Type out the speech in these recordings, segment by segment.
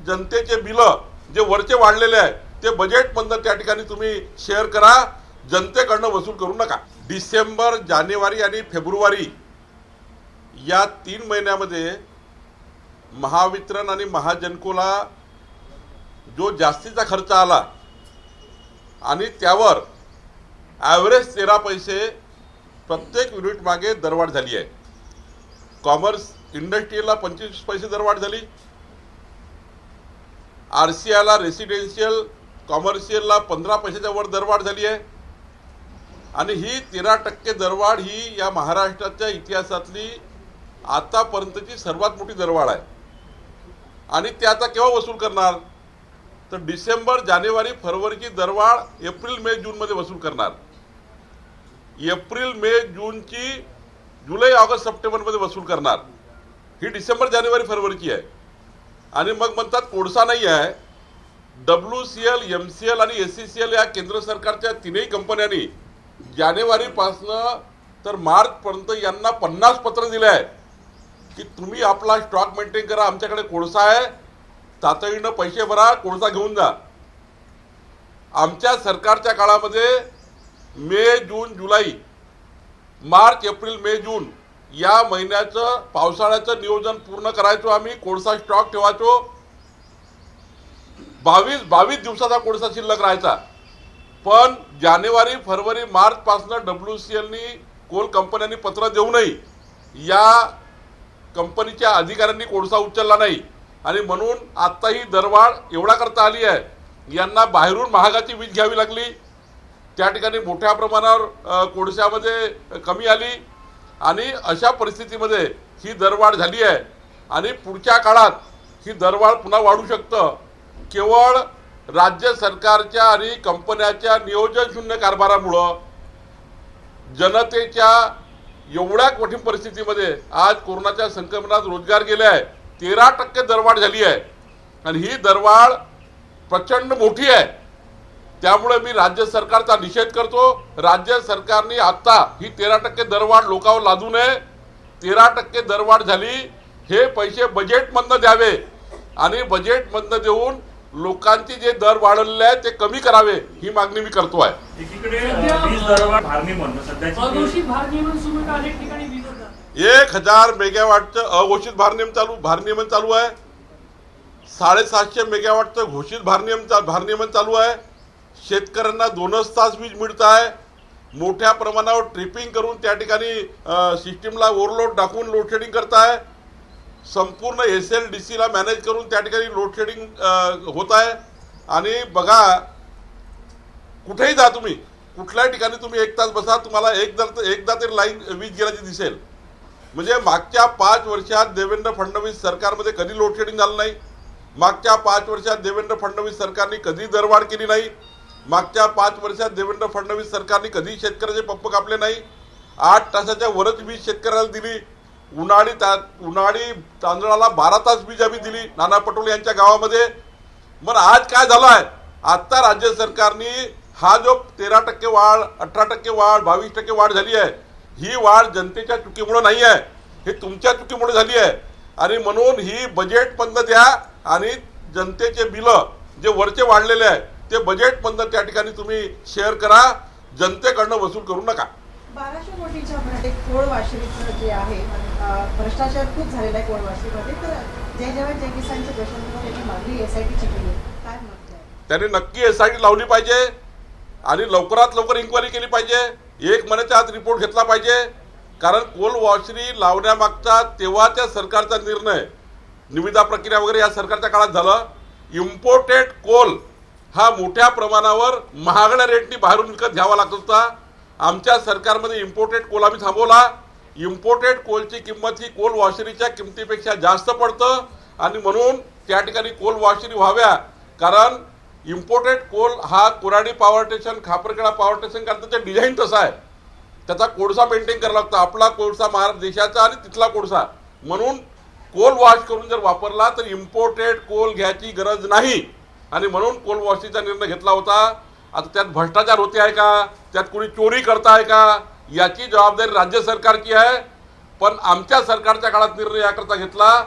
जनतेचे बिल जे वरचे वाढलेले आहे ते बजेटमधनं त्या ठिकाणी तुम्ही शेअर करा, जनतेकडनं वसूल करू नका। डिसेंबर, जानेवारी आणि फेब्रुवारी या 3 महिन्यामध्ये महावितरण आणि महाजनकोला जो जास्तीचा खर्च आला आणि त्यावर ॲव्हरेज 13 पैसे प्रत्येक युनिट मागे दरवाढ झाली आहे। कॉमर्स इंडस्ट्रीला 25 पैसे दरवाढ झाली, आरसीआयला रेसिडेन्शियल कॉमर्शियलला 15 पैशाच्या वर दरवाढ झाली आहे आणि ही 13% दरवाढ ही या महाराष्ट्राच्या इतिहासातली आतापर्यंतची सर्वात मोठी दरवाढ आहे। आणि ते आता केव्हा वसूल करणार तर डिसेंबर, जानेवारी, फरवरीची दरवाढ एप्रिल, मे, जून मध्ये वसूल करणार। एप्रिल, मे, जूनची जुलै, ऑगस्ट, सप्टेंबर मध्ये वसूल करणार। ही डिसेंबर, जानेवारी, फरवरीची आहे। आणि मग म्हणतात कोळसा नाही आहे। WCL, MCL आणि SCCL या केंद्र सरकारच्या तीनही कंपन्यांनी जानेवारीपासून तर मार्चपर्यंत यांना 50 पत्र दिले आहे की तुम्ही आपला स्टॉक मेंटेन करा, आमच्याकडे कोळसा आहे, तातडीनं पैसे भरा, कोळसा घेऊन जा। आमच्या सरकारच्या काळामध्ये मे, जून, जुलै, मार्च, एप्रिल, मे, जून या महिन्याचं पावसाळ्याचं नियोजन पूर्ण करायचो आम्ही, कोळसा स्टॉक ठेवायचो। 22 दिवसाचा कोळसा शिल्लक राहायचा। पण जानेवारी, फरवरी, मार्च पासून WCLनी कोल कंपन्यांनी पत्र देऊनही या कंपनीच्या अधिकाऱ्यांनी कोळसा उचलला नाही आणि म्हणून आता ही दरवाढ एवढा करता आली आहे। यांना बाहेरून महागाची वीज घ्यावी लागली, त्या ठिकाणी मोठ्या प्रमाणावर कोळशामध्ये कमी आली आणि अशा परिस्थितीमध्ये ही दरवाढ झाली आहे आणि पुढच्या काळात ही दरवाढ पुन्हा वाढू शकतं। केवळ राज्य सरकारच्या आणि कंपन्यांच्या नियोजन शून्य कारभारामुळं जनतेच्या एवढ्या कठीण परिस्थितीमध्ये आज कोरोनाच्या संक्रमणात रोजगार गेले आहे। 13% दरवाढ झाली आहे आणि ही दरवाढ प्रचंड मोठी आहे। त्यामुळे मी राज्य सरकारचा निषेध करतो। राज्य सरकारने आता ही 13% दरवाढ लोकांवर लादू नये। 13% दरवाढ झाली, हे पैसे बजेटमधनं द्यावे आणि बजेटमधनं देऊन लोकांचे जे दर वाढलेले आहेत ते कमी करावे, ही मागणी मी करतो आहे। एकीकडे वीज दरवाढ भारनियमन सध्याची अघोषित भारनियमन सुरू आहे, अनेक ठिकाणी वीज होतात। 1000 मेगावॉटचं अघोषित भारनियमन चालू आहे। 750 मेगावॉटचं घोषित भारनियमन चालू आहे। शेतकऱ्यांना 2च तास वीज मिळत आहे। मोठ्या प्रमाणावर ट्रिपिंग करून त्या ठिकाणी सिस्टीमला ओव्हरलोड टाकून लोडशेडिंग करताय। संपूर्ण SLDCला मॅनेज करून त्या ठिकाणी लोडशेडिंग होत आहे। आणि बघा, कुठेही जा तुम्ही, कुठल्याही ठिकाणी तुम्ही 1 तास बसा, तुम्हाला एकदा तरी लाईन वीज गेल्याची दिसेल। म्हणजे मागच्या 5 वर्षात देवेंद्र फडणवीस सरकारमध्ये कधी लोडशेडिंग झालं नाही। मागच्या 5 वर्षात देवेंद्र फडणवीस सरकारने कधी दरवाढ केली नाही। मागच्या 5 वर्षात देवेंद्र फडणवीस सरकारने कधी शेतकऱ्याचे पंप कापले नाही। 8 तासाच्या वरच वीज शेतकऱ्याला दिली। उन्हाळी तांदळाला 12 तास वीज आम्ही दिली नाना पटोले यांच्या गावामध्ये। मग आज काय झालं आहे, आता राज्य सरकारने हा जो 13% वाढ, 18% वाढ, 22% वाढ झाली आहे, ही वाढ जनतेच्या चुकीमुळे नाही आहे, हे तुमच्या चुकीमुळे झाली आहे। आणि म्हणून ही बजेटमधनं द्या आणि जनतेचे बिल जे वरचे वाढलेले आहे ते बजेटमधनं त्या ठिकाणी तुम्ही शेअर करा, जनतेकडनं वसूल करू नका। 1200 कोटीच्या मध्ये कोळवाशीचं जे आहे भ्रष्टाचार खूप झालेला आहे कोळवाशीमध्ये, तर जय जवान जय किसानच्या प्रशासनाने मागणी SITची केली, काय मत आहे? त्यांनी नक्की SIT लावली पाहिजे आणि लवकरात लवकर इन्क्वायरी केली पाहिजे। 1 महिन्याच्या आत रिपोर्ट घेतला पाहिजे, कारण कोळवाशी लावण्यामागचा तेव्हाच्या सरकारचा निर्णय, निविदा प्रक्रिया वगैरे या सरकारच्या काळात झालं। इम्पोर्टेड कोल हा मोठ्या प्रमाणावर महागड्या रेटनी बाहेरून विकत घ्यावा लागत होता। आमच्या सरकारमध्ये इम्पोर्टेड कोल आम्ही थांबवला। इम्पोर्टेड कोलची किंमत ही कोल वॉशरीच्या किमतीपेक्षा जास्त पडतं आणि म्हणून त्या ठिकाणी कोल वॉशरी व्हाव्या, कारण इम्पोर्टेड कोल हा Koradi power station, Khaparkheda power station कारण त्याचं डिझाईन तसं आहे, त्याचा कोळसा मेंटेन करावा लागतो। आपला कोळसा महाराष्ट्र देशाचा आणि तिथला कोळसा, म्हणून कोल वॉश करून जर वापरला तर इम्पोर्टेड कोल घ्यायची गरज नाही आणि म्हणून कोल वॉशचा निर्णय घेतला होता। आता त्यात भ्रष्टाचार होते आहे का, त्यात कोणी चोरी करताय का, याची जबाबदारी राज्य सरकारची आहे। पण आमच्या सरकारच्या काळात निर्णय याकरता घेतला,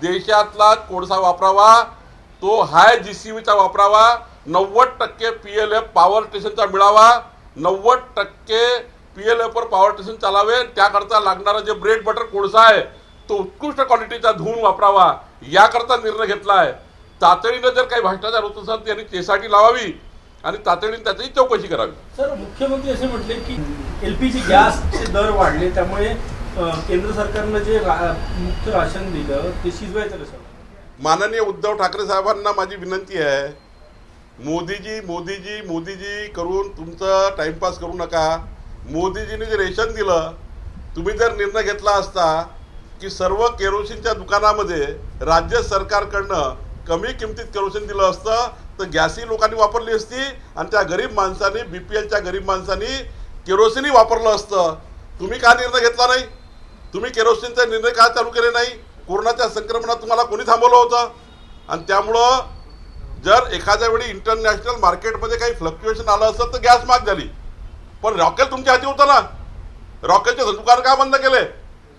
देशातला कोळसा वापरावा, तो हाय GCVचा वापरावा, 90% PLF पॉवर स्टेशनचा मिळावा, 90% PLF वर पॉवर स्टेशन चालावे, त्याकरता लागणारा जे ब्रेड बटर कोळसा आहे तो उत्कृष्ट क्वालिटीचा धुवून वापरावा, याकरता निर्णय घेतला आहे. तातडीनं जर काही भ्रष्टाचार होत असेल त्यांनी केसाठी लावावी आणि तातडीने त्याची चौकशी करावी. सर, मुख्यमंत्री असे म्हटले की LPG गॅसचे दर वाढले, त्यामुळे केंद्र सरकारनं जे मुक्त राशन दिलं ते शिजवायचं कसं? माननीय उद्धव ठाकरे साहेबांना माझी विनंती आहे, मोदीजी मोदीजी मोदीजी करून तुमचं टाइमपास करू नका. मोदीजीने जे रेशन दिलं, तुम्ही जर निर्णय घेतला असता की सर्व केरोसिनच्या दुकानामध्ये राज्य सरकारकडनं कमी किमतीत केरोसिन दिलं असतं तर गॅसही लोकांनी वापरली असती आणि त्या गरीब माणसांनी, BPLच्या गरीब माणसांनी केरोसिनही वापरलं असतं. तुम्ही का निर्णय घेतला नाही? तुम्ही केरोसिनचे निर्णय का चालू केले नाही? कोरोनाच्या संक्रमणात तुम्हाला कोणी थांबवलं होतं? आणि त्यामुळं जर एखाद्या वेळी इंटरनॅशनल मार्केटमध्ये काही फ्लक्च्युएशन आलं असतं तर गॅस महाग झाली, पण रॉकेल तुमच्या हाती होतं ना. रॉकेलचे दुकान का बंद केले?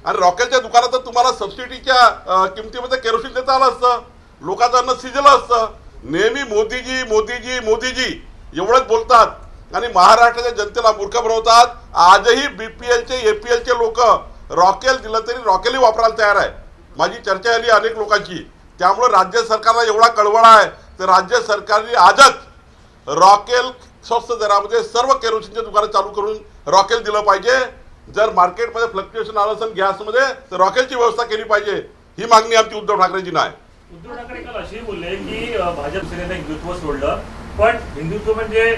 आणि रॉकेलच्या दुकानात तुम्हाला सबसिडीच्या किमतीमध्ये केरोसिन देता आलं असतं, लोकांचं अन्न शिजलं असतं. नेहमी मोदीजी मोदीजी मोदीजी एवढंच बोलतात आणि महाराष्ट्राच्या जनतेला मूर्ख बनवतात. आजही BPLचे APLचे लोक रॉकेल दिलं तरी रॉकेलही वापरायला तयार आहे. माझी चर्चा झाली अनेक लोकांची. त्यामुळे राज्य सरकारला एवढा कळवळा आहे तर राज्य सरकारने आजच रॉकेल स्वस्त दरामध्ये सर्व केरोसिनचे दुकानं चालू करून रॉकेल दिलं पाहिजे. जर मार्केटमध्ये फ्लक्च्युएशन आलं असेल गॅसमध्ये तर रॉकेलची व्यवस्था केली पाहिजे. ही मागणी आमची उद्धव ठाकरेंची नाही. उद्धव ठाकरे काल असेही बोलले की भाजप सेनेनं हिंदुत्व सोडलं, पण हिंदुत्व म्हणजे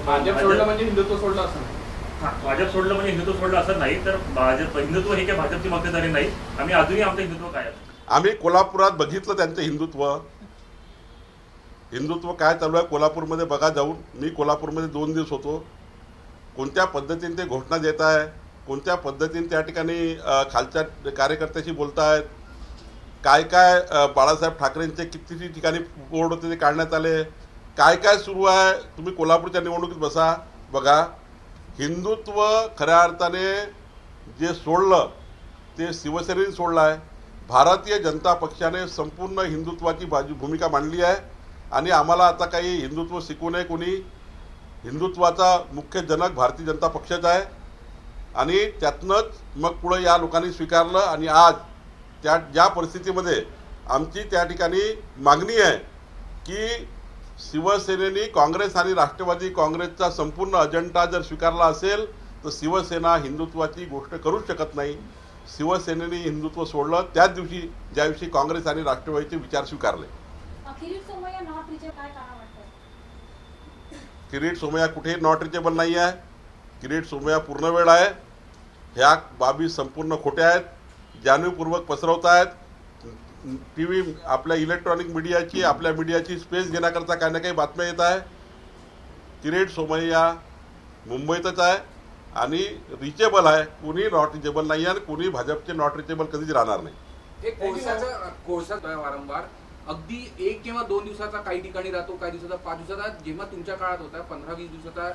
भाजप सोडलं म्हणजे हिंदुत्व सोडलं असं नाही. भाजप सोडलं म्हणजे हिंदुत्व सोडलं असं नाही, तर भाजप हिंदुत्व हे काही भाजपची मक्तेदारी नाही. आम्ही अजूनही आमचं हिंदुत्व काय आहे. आम्ही कोल्हापुरात बघितलं त्यांचं हिंदुत्व काय चालू आहे. कोल्हापूरमध्ये बघा जाऊन. मी कोल्हापूरमध्ये 2 दिवस होतो. कोणत्या पद्धतीने ते घोषणा देत आहे, कोणत्या पद्धतीने त्या ठिकाणी खालच्या कार्यकर्त्याशी बोलत आहेत, काय काय बाळासाहेब ठाकरेंचे किती ठिकाणी बोर्ड होते ते काढण्यात आले, काय काय सुरू आहे. तुम्ही कोल्हापूरच्या निवडणुकीत बसा, बघा. हिंदुत्व खऱ्या अर्थाने जे सोडलं ते शिवसेनेने सोडलं आहे. भारतीय जनता पक्षाने संपूर्ण हिंदुत्वाची भूमिका मांडली आहे आणि आम्हाला आता काही हिंदुत्व शिकू नये कोणी. हिंदुत्वाचा मुख्य जनक भारतीय जनता पक्षच आहे आणि त्यातनंच मग पुढं या लोकांनी स्वीकारलं. आणि आज ज्या परिस्थितीमध्ये आमची त्या ठिकाणी मागणी आहे की शिवसेनेने काँग्रेस आणि राष्ट्रवादी काँग्रेसचा संपूर्ण अजेंडा जर स्वीकारला असेल तर शिवसेना हिंदुत्वाची गोष्ट करूच शकत नाही. शिवसेनेने हिंदुत्व सोडलं त्याच दिवशी ज्या दिवशी काँग्रेस आणि राष्ट्रवादीचे विचार स्वीकारले. किरीट सोमय्या कुठेही नॉट रिचेबल नाही आहे. किरीट सोमय्या पूर्ण वेळ आहे. ह्या बाबी संपूर्ण खोट्या आहेत, जाणीवपूर्वक पसरवत आहेत. TV आपल्या इलेक्ट्रॉनिक मीडियाची, आपल्या मीडियाची स्पेस घेण्याकरता काही ना काही बातम्या येत आहे. किरीट सोमय्या मुंबईतच आहे आणि रिचेबल आहे. कोणी नॉट रिचेबल नाही आहे आणि कोणी भाजपचे नॉट रिचेबल कधीच राहणार नाही. एक कोळसा वारंवार अगदी 1 किंवा 2 दिवसाचा काही ठिकाणी राहतो, काही दिवसाचा 5 दिवसाचा. जेव्हा तुमच्या काळात होता 15-20 दिवसाचा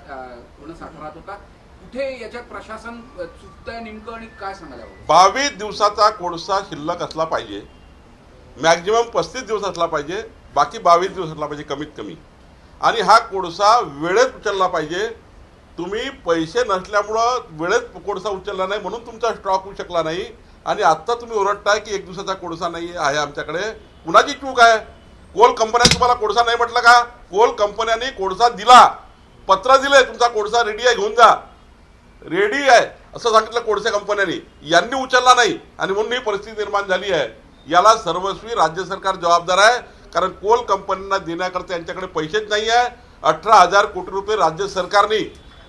पूर्ण साठा राहत होता, कुठे याच्यात प्रशासन चुकतंय नेमकं आणि काय सांगायला? 22 दिवसाचा कोळसा शिल्लक असला पाहिजे, मॅक्झिमम 35 दिवस असला पाहिजे, बाकी 22 दिवस असला पाहिजे कमीत कमी. आणि हा कोळसा वेळेत उचलला पाहिजे. तुम्ही पैसे नसल्यामुळं वेळेत कोळसा उचलला नाही म्हणून तुमचा स्टॉक होऊ शकला नाही. आणि आत्ता तुम्ही ओरडताय की 1 दिवसाचा कोळसा नाही आहे आमच्याकडे. कुणाची चूक आहे? कोल कंपन्या तुम्हाला कोळसा नाही म्हटलं का? कोल कंपन्यांनी कोळसा दिला, पत्र दिले, तुमचा कोळसा रेडी आहे घेऊन जा, रेडी आहे असं सांगितलं कोळसा कंपन्यांनी. यांनी उचलला नाही आणि म्हणून ही परिस्थिती निर्माण झाली आहे. याला सर्वस्वी राज्य सरकार जबाबदार आहे. कारण कोल कंपन्यांना देण्याकरता यांच्याकडे पैसेच नाही आहे. 18,000 कोटी रुपये राज्य सरकारने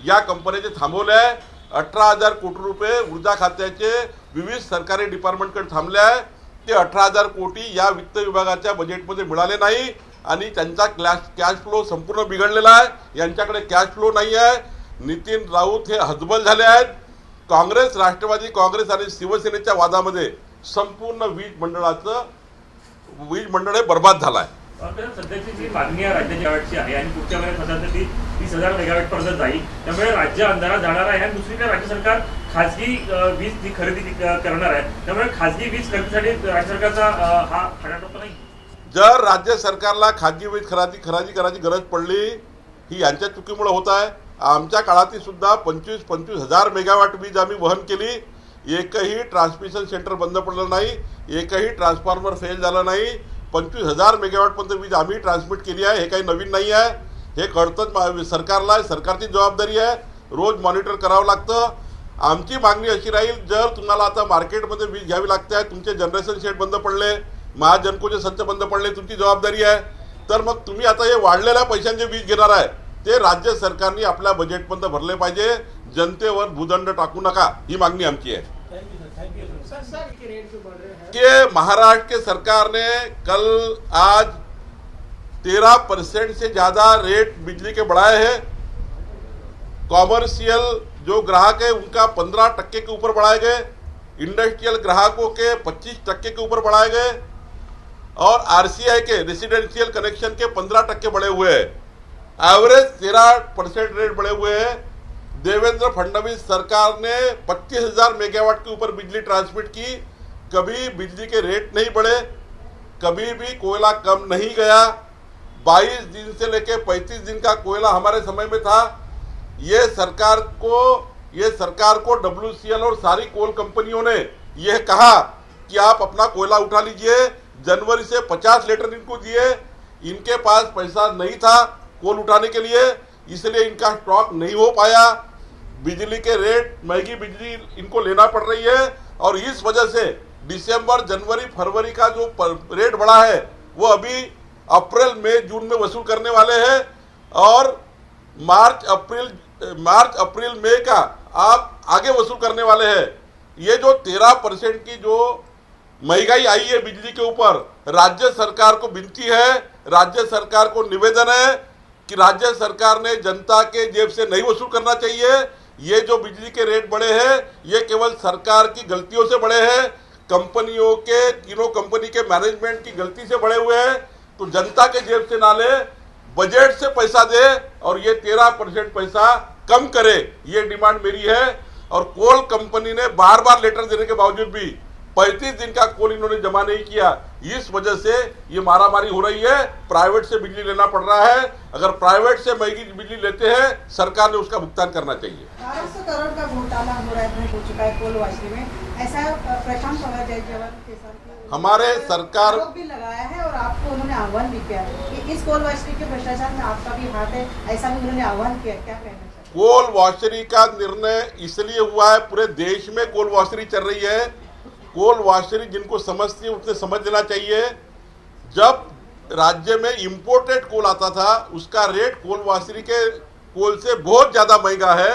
या कंपन्याचे थांबवले आहे. 18,000 कोटी रुपये ऊर्जा खात्याचे विविध सरकारी डिपार्टमेंटकडे थांबले आहे. ते 18,000 कोटी या वित्त विभागाच्या बजेटमध्ये मिळाले नाही आणि त्यांचा कॅश फ्लो संपूर्ण बिघडलेला आहे. यांच्याकडे कॅश फ्लो नाही आहे. नितीन राऊत हे हतबल झाले आहेत. काँग्रेस, राष्ट्रवादी काँग्रेस आणि शिवसेनेच्या वादामध्ये संपूर्ण वीज मंडळ हे बर्बाद झालं आहे. सध्याची जी मागणी आहे राज्याच्या मेगावॅटची आहे आणि पुढच्या महिन्यात सध्या ती 30,000 मेगावॅट पर्यंत जाईल. त्यामुळे राज्य अंधारात जाणार आहे आणि दुसरीकडे राज्य सरकार खासगी वीज खरेदी करणार आहे. त्यामुळे खासगी वीज खरेदीसाठी राज्य सरकारचा हा खटाटोप नाही. जर राज्य सरकारला खाजगी वीज खरेदी करायची गरज पडली ही यांच्या चुकीमुळे होत आहे. आमच्या काळातही सुद्धा 25,000 मेगावॅट वीज आम्ही वहन केली. एकही ट्रान्समिशन सेंटर बंद पडलं नाही, एकही ट्रान्सफॉर्मर फेल झालं नाही. 25,000 मेगावॅटपर्यंत वीज आम्ही ट्रान्समिट केली आहे. हे काही नवीन नाही आहे, हे कळतंच सरकारला. सरकारची जबाबदारी आहे, रोज मॉनिटर करावं लागतं. आमची मागणी अशी राहील, जर तुम्हाला आता मार्केटमध्ये वीज घ्यावी लागते आहे, तुमचे जनरेशन सेट बंद पडले, महाजनकोचे संच बंद पडले, तुमची जबाबदारी आहे. तर मग तुम्ही आता हे वाढलेल्या पैशांचे वीज घेणार आहे ते राज्य सरकारने आपल्या बजेटपर्यंत भरले पाहिजे. जनतेवर भूदंड टाकू नका, ही मागणी आमची आहे. कि महाराष्ट्र के सरकार ने कल आज 13% से ज्यादा रेट बिजली के बढ़ाए हैं. कॉमर्शियल जो ग्राहक है उनका 15% के ऊपर बढ़ाए गए, इंडस्ट्रियल ग्राहकों के 25% के ऊपर बढ़ाए गए और आरसीआई के रेसिडेंशियल कनेक्शन के 15% बढ़े हुए हैं. एवरेज 13% रेट बढ़े हुए हैं. देवेंद्र फडणवीस सरकार ने 25,000 मेगावाट के ऊपर बिजली ट्रांसमिट की. कभी बिजली के रेट नहीं बढ़े, कभी भी कोयला कम नहीं गया. 22 दिन से लेकर 35 दिन का कोयला हमारे समय में था. ये सरकार को WCL और सारी कोल कंपनियों ने यह कहा कि आप अपना कोयला उठा लीजिए. जनवरी से 50 लीटर इनको दिए. इनके पास पैसा नहीं था कोल उठाने के लिए, इसलिए इनका स्टॉक नहीं हो पाया. बिजली के रेट, महंगी बिजली इनको लेना पड़ रही है और इस वजह से दिसंबर, जनवरी, फरवरी का जो रेट बढ़ा है वो अभी अप्रैल, मई, जून में वसूल करने वाले हैं और मार्च, अप्रैल, मई का आप आगे वसूल करने वाले हैं. ये जो 13% की जो महंगाई आई है बिजली के ऊपर, राज्य सरकार को विनती है, राज्य सरकार को निवेदन है कि राज्य सरकार ने जनता के जेब से नहीं वसूल करना चाहिए. ये जो बिजली के रेट बढ़े हैं ये केवल सरकार की गलतियों से बढ़े हैं, कंपनियों के, तीनों कंपनी के मैनेजमेंट की गलती से बढ़े हुए हैं. तो जनता के जेब से ना ले, बजट से पैसा दे और ये 13% पैसा कम करे, ये डिमांड मेरी है. और कोल कंपनी ने बार बार लेटर देने के बावजूद भी 35 दिन का कोल इन्होंने जमा नहीं किया. इस वजह से ये मारामारी हो रही है. प्राइवेट से बिजली लेना पड़ रहा है. अगर प्राइवेट से महंगी बिजली लेते हैं, सरकार ने उसका भुगतान करना चाहिए. 1200 करोड़ का घोटाला हो चुका है कोल वाशरी में, ऐसा प्रशांत पवार जय जवान के साथ हमारे सरकार आरोप भी लगाया है और आपको उन्होंने आह्वान भी किया कि इस कोल वाशरी के भ्रष्टाचार में आपका भी हाथ है, ऐसा भी उन्होंने आह्वान किया. क्या कहना चाहिए? कोल वॉशरी का निर्णय इसलिए हुआ है, पूरे देश में कोल वॉशरी चल रही है. कोल वॉशरी जिनको समझती है उसने समझ लेना चाहिए. जब राज्य में इंपोर्टेड कोल आता था उसका रेट कोल वॉशरी के कोल से बहुत ज़्यादा महंगा है.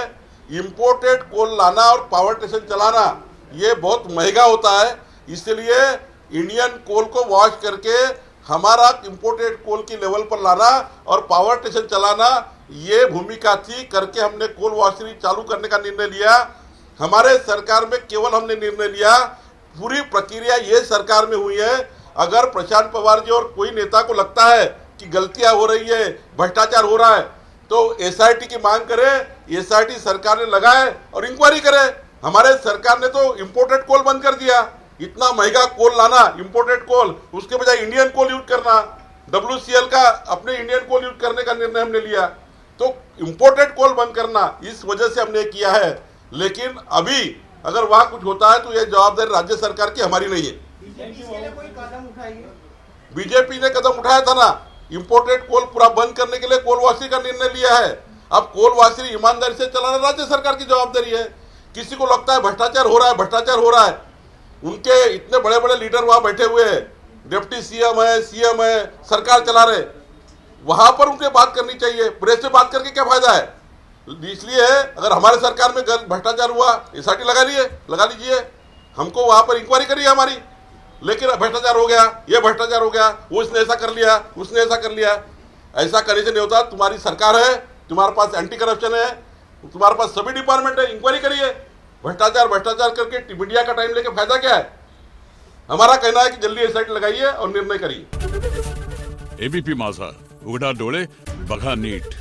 इंपोर्टेड कोल लाना और पावर स्टेशन चलाना ये बहुत महंगा होता है. इसलिए इंडियन कोल को वॉश करके हमारा इंपोर्टेड कोल की लेवल पर लाना और पावर स्टेशन चलाना ये भूमिका थी. करके हमने कोल वॉशरी चालू करने का निर्णय लिया. हमारे सरकार में केवल हमने निर्णय लिया, पूरी प्रक्रिया ये सरकार में हुई है. अगर प्रशांत पवार जी और कोई नेता को लगता है कि गलतियां हो रही है, भ्रष्टाचार हो रहा है, तो एसआईटी की मांग करे. एसआईटी सरकार ने लगाए और इंक्वायरी करे. हमारे सरकार ने तो इंपोर्टेड कोल बंद कर दिया. इतना महंगा कोल लाना, इंपोर्टेड कोल, उसके बजाय इंडियन कोल यूज करना. WCL का अपने इंडियन कोल यूज करने का निर्णय हमने लिया. तो इंपोर्टेड कोल बंद करना, इस वजह से हमने किया है. लेकिन अभी अगर वहां कुछ होता है तो यह जवाबदारी राज्य सरकार की, हमारी नहीं है. बीजेपी ने कदम उठाया था ना, इंपोर्टेड कोल पूरा बंद करने के लिए कोल वॉशरी का निर्णय लिया है. अब कोल वॉशरी ईमानदारी से चलाना राज्य सरकार की जवाबदारी है. किसी को लगता है भ्रष्टाचार हो रहा है, भ्रष्टाचार हो रहा है, उनके इतने बड़े बड़े लीडर वहां बैठे हुए हैं, डिप्टी सीएम है, सीएम है, सरकार चला रहे, वहां पर उनके बात करनी चाहिए. प्रेस से बात करके क्या फायदा है? इसलिए अगर हमारे सरकार में भ्रष्टाचार हुआ, एसआईटी लगा लीजिए, हमको वहां पर इंक्वायरी करिए हमारी. लेकिन भ्रष्टाचार हो गया, ये भ्रष्टाचार हो गया, उसने ऐसा कर लिया, उसने ऐसा कर लिया, ऐसा करने से नहीं होता. तुम्हारी सरकार है, तुम्हारे पास एंटी करप्शन है, तुम्हारे पास सभी डिपार्टमेंट है, इंक्वायरी करिए. भ्रष्टाचार करके मीडिया का टाइम लेके फायदा क्या है? हमारा कहना है कि जल्दी एसआईटी लगाइए और निर्णय करिए. एबीपी माझा, उघडा डोळे बघा नीट.